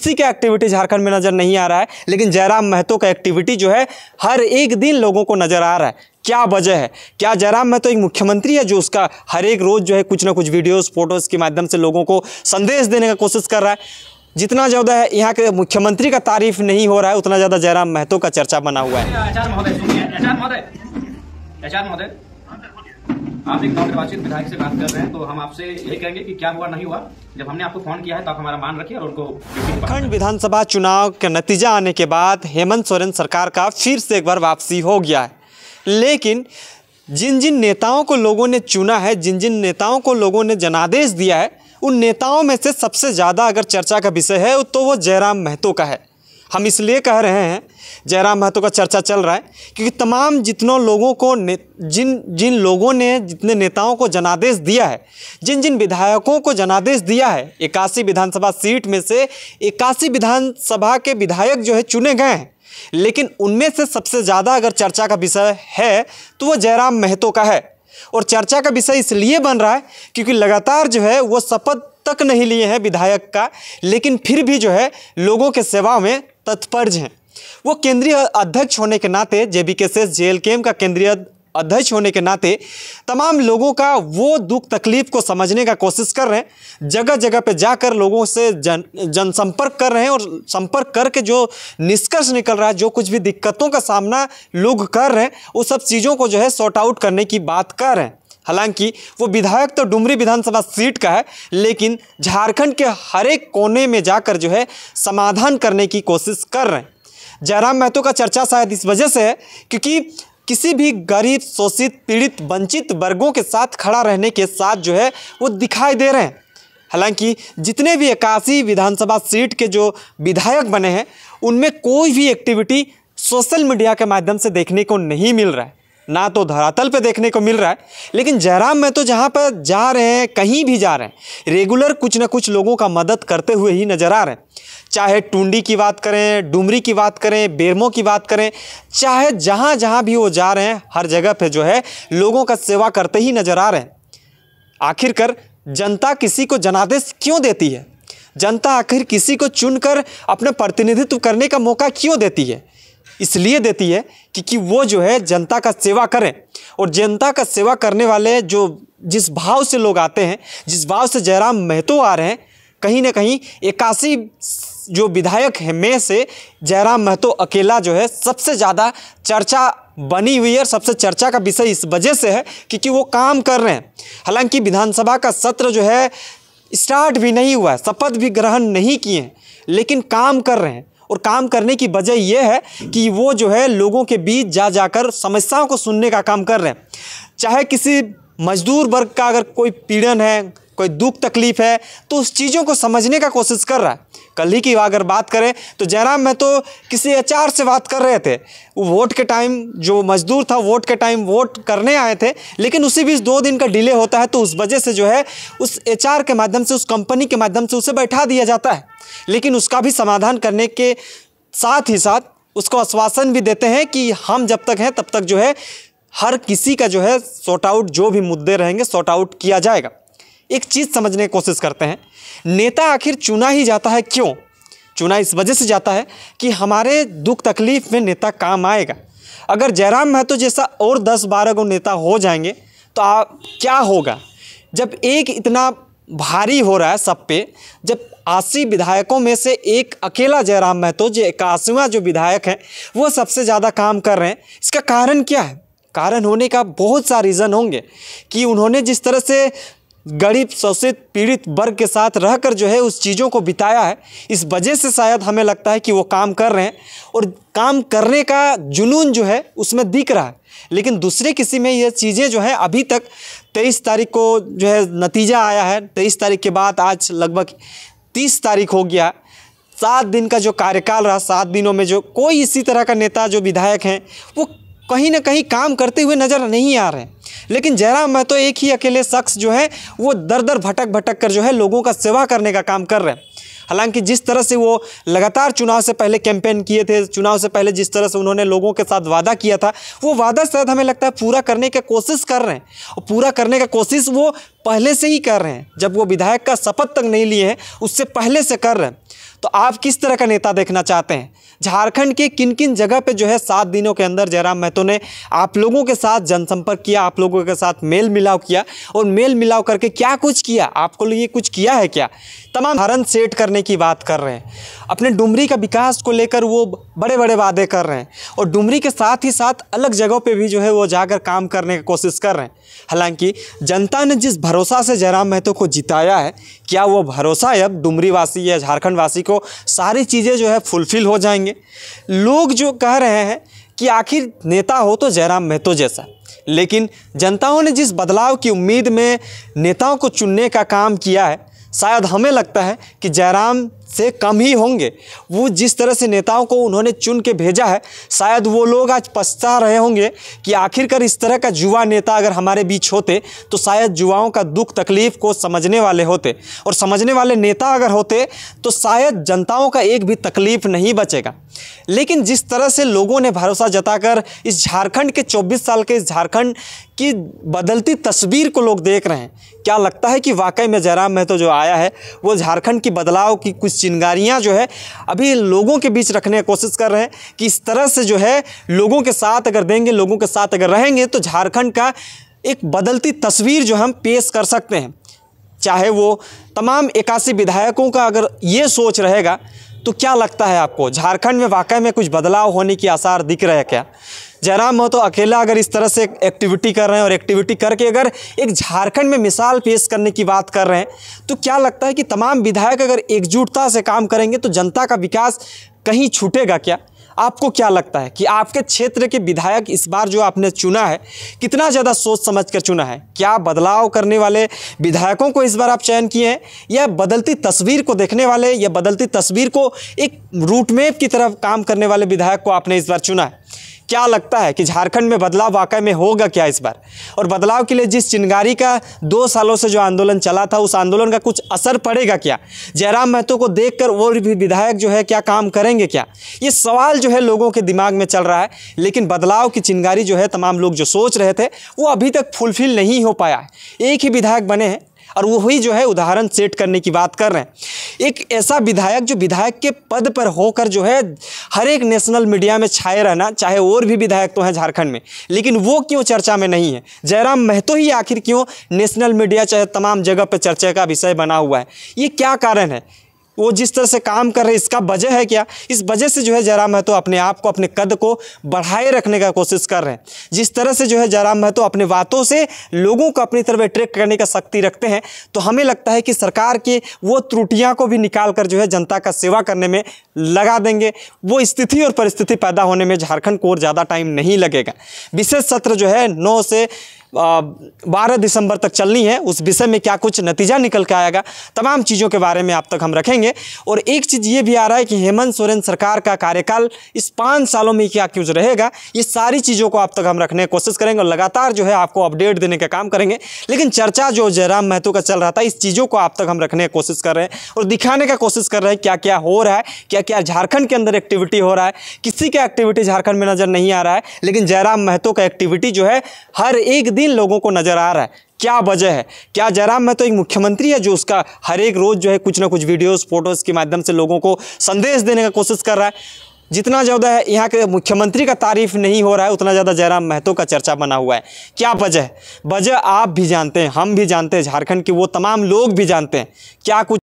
किसी का एक्टिविटी झारखंड में नज़र नहीं आ रहा है, लेकिन जयराम महतो का एक्टिविटी जो है हर एक दिन लोगों को नज़र आ रहा है। क्या वजह है? क्या जयराम महतो एक मुख्यमंत्री है जो उसका हर एक रोज़ जो है कुछ ना कुछ वीडियोस फोटोज़ के माध्यम से लोगों को संदेश देने का कोशिश कर रहा है? जितना ज़्यादा है यहाँ के मुख्यमंत्री का तारीफ नहीं हो रहा है, उतना ज़्यादा जयराम महतो का चर्चा बना हुआ है। आप एक नवनिर्वाचित विधायक से बात कर रहे हैं, तो हम आपसे यही कहेंगे कि क्या हुआ नहीं हुआ। जब हमने आपको फोन किया है तो आप हमारा मान रखिए और उनको झारखंड विधानसभा चुनाव का नतीजा आने के बाद हेमंत सोरेन सरकार का फिर से एक बार वापसी हो गया है। लेकिन जिन जिन नेताओं को लोगों ने चुना है, जिन जिन नेताओं को लोगों ने जनादेश दिया है, उन नेताओं में से सबसे ज़्यादा अगर चर्चा का विषय है तो वो जयराम महतो का है। हम इसलिए कह रहे हैं जयराम महतो का चर्चा चल रहा है क्योंकि तमाम जितनों लोगों को जिन लोगों ने जितने नेताओं को जनादेश दिया है, जिन जिन विधायकों को जनादेश दिया है, 81 विधानसभा सीट में से 81 विधानसभा के विधायक जो है चुने गए हैं, लेकिन उनमें से सबसे ज़्यादा अगर चर्चा का विषय है तो वो जयराम महतो का है। और चर्चा का विषय इसलिए बन रहा है क्योंकि लगातार जो है वो शपथ तक नहीं लिए हैं विधायक का, लेकिन फिर भी जो है लोगों के सेवा में तत्पर हैं। वो केंद्रीय अध्यक्ष होने के नाते, JBK JLKM का केंद्रीय अध्यक्ष होने के नाते तमाम लोगों का वो दुख तकलीफ को समझने का कोशिश कर रहे हैं। जगह जगह पे जाकर लोगों से जनसंपर्क कर रहे हैं और संपर्क करके जो निष्कर्ष निकल रहा है, जो कुछ भी दिक्कतों का सामना लोग कर रहे हैं, वो सब चीज़ों को जो है सॉर्ट आउट करने की बात कर रहे हैं। हालांकि वो विधायक तो डुमरी विधानसभा सीट का है, लेकिन झारखंड के हर एक कोने में जाकर जो है समाधान करने की कोशिश कर रहे हैं। जयराम महतो का चर्चा शायद इस वजह से है क्योंकि किसी भी गरीब, शोषित, पीड़ित, वंचित वर्गों के साथ खड़ा रहने के साथ जो है वो दिखाई दे रहे हैं। हालांकि जितने भी 81 विधानसभा सीट के जो विधायक बने हैं, उनमें कोई भी एक्टिविटी सोशल मीडिया के माध्यम से देखने को नहीं मिल रहा है, ना तो धरातल पे देखने को मिल रहा है। लेकिन जयराम महतो जहाँ पर जा रहे हैं, कहीं भी जा रहे हैं, रेगुलर कुछ ना कुछ लोगों का मदद करते हुए ही नज़र आ रहे हैं। चाहे टुंडी की बात करें, डुमरी की बात करें, बेरमो की बात करें, चाहे जहाँ जहाँ भी वो जा रहे हैं, हर जगह पे जो है लोगों का सेवा करते ही नज़र आ रहे हैं। आखिरकार जनता किसी को जनादेश क्यों देती है? जनता आखिर किसी को चुनकर अपने प्रतिनिधित्व करने का मौका क्यों देती है? इसलिए देती है कि वो जो है जनता का सेवा करें। और जनता का सेवा करने वाले जो जिस भाव से लोग आते हैं, जिस भाव से जयराम महतो आ रहे हैं, कहीं ना कहीं 81 जो विधायक हैं में से जयराम महतो अकेला जो है सबसे ज़्यादा चर्चा बनी हुई है। और सबसे चर्चा का विषय इस वजह से है क्योंकि वो काम कर रहे हैं। हालांकि विधानसभा का सत्र जो है स्टार्ट भी नहीं हुआ है, शपथ भी ग्रहण नहीं किए हैं, लेकिन काम कर रहे हैं। और काम करने की वजह यह है कि वो जो है लोगों के बीच जा जाकर समस्याओं को सुनने का काम कर रहे हैं। चाहे किसी मजदूर वर्ग का अगर कोई पीड़न है, कोई दुख तकलीफ है, तो उस चीज़ों को समझने का कोशिश कर रहा है। कल ही की अगर बात करें तो जयराम महतो किसी HR से बात कर रहे थे। वो वोट के टाइम, जो मजदूर था वोट के टाइम वोट करने आए थे, लेकिन उसी बीच 2 दिन का डिले होता है, तो उस वजह से जो है उस HR के माध्यम से, उस कंपनी के माध्यम से उसे बैठा दिया जाता है। लेकिन उसका भी समाधान करने के साथ ही साथ उसको आश्वासन भी देते हैं कि हम जब तक हैं तब तक जो है हर किसी का जो है सॉर्ट आउट, जो भी मुद्दे रहेंगे सॉर्ट आउट किया जाएगा। एक चीज़ समझने की कोशिश करते हैं, नेता आखिर चुना ही जाता है क्यों? चुना इस वजह से जाता है कि हमारे दुख तकलीफ में नेता काम आएगा। अगर जयराम महतो जैसा और 10-12 गो नेता हो जाएंगे तो क्या होगा? जब एक इतना भारी हो रहा है सब पे, जब 80 विधायकों में से एक अकेला जयराम महतो, जो 81वां जो विधायक हैं, वो सबसे ज़्यादा काम कर रहे हैं, इसका कारण क्या है? कारण होने का बहुत सा रीज़न होंगे कि उन्होंने जिस तरह से गरीब, शोषित, पीड़ित वर्ग के साथ रहकर जो है उस चीज़ों को बिताया है, इस वजह से शायद हमें लगता है कि वो काम कर रहे हैं और काम करने का जुनून जो है उसमें दिख रहा है। लेकिन दूसरे किसी में ये चीज़ें जो है अभी तक 23 तारीख को जो है नतीजा आया है। 23 तारीख के बाद आज लगभग 30 तारीख हो गया। 7 दिन का जो कार्यकाल रहा, 7 दिनों में जो कोई इसी तरह का नेता, जो विधायक हैं, वो कहीं ना कहीं काम करते हुए नज़र नहीं आ रहे हैं। लेकिन जयराम महतो एक ही अकेले शख्स जो है वो दर दर भटक कर जो है लोगों का सेवा करने का काम कर रहे हैं। हालांकि जिस तरह से वो लगातार चुनाव से पहले कैंपेन किए थे, चुनाव से पहले जिस तरह से उन्होंने लोगों के साथ वादा किया था, वो वादा शायद हमें लगता है पूरा करने की कोशिश कर रहे हैं। और पूरा करने का कोशिश वो पहले से ही कर रहे हैं, जब वो विधायक का शपथ तक नहीं लिए हैं उससे पहले से कर रहे हैं। तो आप किस तरह का नेता देखना चाहते हैं? झारखंड के किन किन जगह पे जो है 7 दिनों के अंदर जयराम महतो ने आप लोगों के साथ जनसंपर्क किया, आप लोगों के साथ मेल मिलाप किया, और मेल मिलाप करके क्या कुछ किया, आपको लिए कुछ किया है क्या? तमाम हरण सेट करने की बात कर रहे हैं, अपने डुमरी का विकास को लेकर वो बड़े बड़े वादे कर रहे हैं, और डुमरी के साथ ही साथ अलग जगहों पे भी जो है वो जाकर काम करने की कोशिश कर रहे हैं। हालांकि जनता ने जिस भरोसा से जयराम महतो को जिताया है, क्या वो भरोसा अब डुमरी वासी या झारखंड वासी को सारी चीज़ें जो है फुलफिल हो जाएंगे? लोग जो कह रहे हैं कि आखिर नेता हो तो जयराम महतो जैसा, लेकिन जनताओं ने जिस बदलाव की उम्मीद में नेताओं को चुनने का काम किया है, शायद हमें लगता है कि जयराम से कम ही होंगे। वो जिस तरह से नेताओं को उन्होंने चुन के भेजा है, शायद वो लोग आज पछता रहे होंगे कि आखिरकार इस तरह का युवा नेता अगर हमारे बीच होते तो शायद युवाओं का दुख तकलीफ़ को समझने वाले होते, और समझने वाले नेता अगर होते तो शायद जनताओं का एक भी तकलीफ़ नहीं बचेगा। लेकिन जिस तरह से लोगों ने भरोसा जताकर इस झारखंड के 24 साल के इस झारखंड की बदलती तस्वीर को लोग देख रहे हैं, क्या लगता है कि वाकई में जयराम महतो जो आया है वो झारखंड की बदलाव की कुछ चिंगारियां जो है अभी लोगों के बीच रखने की कोशिश कर रहे हैं कि इस तरह से जो है लोगों के साथ अगर देंगे, लोगों के साथ अगर रहेंगे तो झारखंड का एक बदलती तस्वीर जो हम पेश कर सकते हैं। चाहे वो तमाम 81 विधायकों का अगर ये सोच रहेगा, तो क्या लगता है आपको झारखंड में वाकई में कुछ बदलाव होने की आसार दिख रहे हैं क्या? जयराम महतो अकेला अगर इस तरह से एक्टिविटी कर रहे हैं और एक्टिविटी करके अगर एक झारखंड में मिसाल पेश करने की बात कर रहे हैं, तो क्या लगता है कि तमाम विधायक अगर एकजुटता से काम करेंगे तो जनता का विकास कहीं छूटेगा क्या? आपको क्या लगता है कि आपके क्षेत्र के विधायक इस बार जो आपने चुना है, कितना ज़्यादा सोच समझ कर चुना है? क्या बदलाव करने वाले विधायकों को इस बार आप चयन किए हैं, या बदलती तस्वीर को देखने वाले या बदलती तस्वीर को एक रूट मैप की तरफ काम करने वाले विधायक को आपने इस बार चुना है? क्या लगता है कि झारखंड में बदलाव वाकई में होगा क्या इस बार? और बदलाव के लिए जिस चिंगारी का 2 सालों से जो आंदोलन चला था, उस आंदोलन का कुछ असर पड़ेगा क्या? जयराम महतो को देखकर और भी विधायक जो है क्या काम करेंगे क्या? ये सवाल जो है लोगों के दिमाग में चल रहा है, लेकिन बदलाव की चिंगारी जो है तमाम लोग जो सोच रहे थे वो अभी तक फुलफिल नहीं हो पाया है। एक ही विधायक बने हैं और वही जो है उदाहरण सेट करने की बात कर रहे हैं। एक ऐसा विधायक जो विधायक के पद पर होकर जो है हर एक नेशनल मीडिया में छाए रहना, चाहे और भी विधायक तो हैं झारखंड में, लेकिन वो क्यों चर्चा में नहीं है? जयराम महतो ही आखिर क्यों नेशनल मीडिया चाहे तमाम जगह पर चर्चा का विषय बना हुआ है? ये क्या कारण है? वो जिस तरह से काम कर रहे हैं, इसका वजह है क्या? इस वजह से जो है जयराम महतो अपने आप को, अपने कद को बढ़ाए रखने का कोशिश कर रहे हैं। जिस तरह से जो है जयराम महतो अपने बातों से लोगों को अपनी तरफ अट्रैक्ट करने का शक्ति रखते हैं, तो हमें लगता है कि सरकार की वो त्रुटियां को भी निकाल कर जो है जनता का सेवा करने में लगा देंगे। वो स्थिति और परिस्थिति पैदा होने में झारखंड को और ज़्यादा टाइम नहीं लगेगा। विशेष सत्र जो है 9 से 12 दिसंबर तक चलनी है। उस विषय में क्या कुछ नतीजा निकल के आएगा, तमाम चीज़ों के बारे में आप तक हम रखेंगे। और एक चीज़ ये भी आ रहा है कि हेमंत सोरेन सरकार का कार्यकाल इस 5 सालों में क्या कुछ रहेगा, ये सारी चीज़ों को आप तक हम रखने की कोशिश करेंगे और लगातार जो है आपको अपडेट देने का काम करेंगे। लेकिन चर्चा जो जयराम महतो का चल रहा था, इस चीज़ों को आप तक हम रखने की कोशिश कर रहे हैं और दिखाने का कोशिश कर रहे हैं क्या क्या हो रहा है, क्या क्या झारखंड के अंदर एक्टिविटी हो रहा है। किसी का एक्टिविटी झारखंड में नज़र नहीं आ रहा है, लेकिन जयराम महतो का एक्टिविटी जो है हर एक दिन लोगों को नजर आ रहा है। क्या वजह है? क्या जयराम महतो एक मुख्यमंत्री है जो उसका हर एक रोज जो है कुछ ना कुछ वीडियोस फोटोज के माध्यम से लोगों को संदेश देने का कोशिश कर रहा है? जितना ज़्यादा है यहाँ के मुख्यमंत्री का तारीफ नहीं हो रहा है, उतना ज़्यादा जयराम महतो का चर्चा बना हुआ है। क्या वजह है? वजह आप भी जानते हैं, हम भी जानते हैं, झारखंड के वो तमाम लोग भी जानते हैं। क्या कुछ